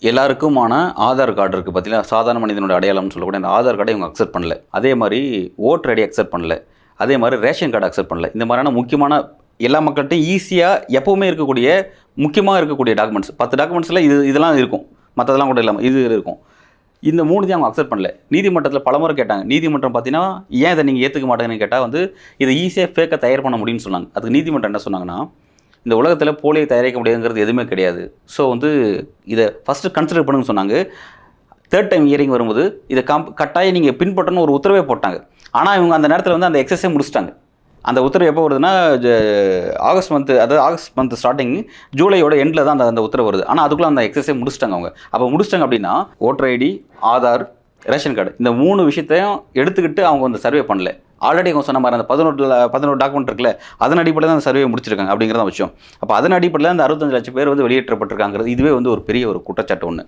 எல்லாருக்குமான ஆதார் கார்டு இருக்குது பார்த்தீங்களா, சாதாரண மனிதனோட அடையாளம்னு சொல்லக்கூடிய அந்த ஆதார் கார்டை இவங்க அக்செப்ட் பண்ணல. அதே மாதிரி ஓட்டர் ஐடி அக்செப்ட் பண்ணல. அதே மாதிரி ரேஷன் கார்டு அக்செப்ட் பண்ணல. இந்த மாதிரியான முக்கியமான எல்லா மக்கள்கிட்டையும் ஈஸியாக எப்போவுமே இருக்கக்கூடிய முக்கியமாக இருக்கக்கூடிய டாக்குமெண்ட்ஸ் 10 டாக்குமெண்ட்ஸில் இதெல்லாம் இருக்கும். மற்றதெல்லாம் கூட இல்லாமல் இது இருக்கும். இந்த 3 அவங்க அக்செப்ட் பண்ணல. நீதிமன்றத்தில் பலமுறை கேட்டாங்க. நீதிமன்றம் பார்த்தீங்கன்னா, ஏன் இதை நீங்கள் ஏற்றுக்க மாட்டேங்கன்னு கேட்டால் இதை ஈஸியாக ஃபேக்காக தயார் பண்ண முடியும்னு சொன்னாங்க. அதுக்கு நீதிமன்றம் என்ன சொன்னாங்கன்னா, இந்த உலகத்தில் போலியை தயாரிக்க முடியாதுங்கிறது எதுவுமே கிடையாது. ஸோ இதை ஃபஸ்ட்டு கன்சிடர் பண்ணுங்கன்னு சொன்னாங்க. 3rd டைம் ஹியரிங் வரும்போது இதை கட்டாயம் நீங்கள் பின்பற்றணும் ஒரு உத்தரவே போட்டாங்க. ஆனால் இவங்க அந்த நேரத்தில் அந்த எக்ஸஸே முடிச்சிட்டாங்க. அந்த உத்தரவு எப்போ வருதுன்னா, ஆகஸ்ட் மந்த் ஸ்டார்டிங் ஜூலையோட எண்டில் தான் அந்த உத்தரவு வருது. ஆனால் அதுக்குள்ளே அந்த எக்ஸஸே முடிச்சிட்டாங்க அவங்க. அப்போ முடிச்சிட்டாங்க அப்படின்னா, voter ID, Aadhaar, ration card இந்த 3 விஷயத்தையும் எடுத்துக்கிட்டு அவங்க சர்வே பண்ணல. ஆல்ரெடி அவங்க சொன்ன மாதிரி அந்த 11 டாக்குமெண்ட் இருக்குல்ல, அதன் அடிப்படையில் தான் அந்த சர்வே முடிச்சிருக்காங்க அப்படிங்கிறத விஷயம். அப்போ அதன் அடிப்படையில் அந்த 65 லட்சம் பேர் வெளியேற்றப்பட்டிருக்காங்கிறது இதுவே ஒரு பெரிய ஒரு குற்றச்சாட்டு ஒன்று.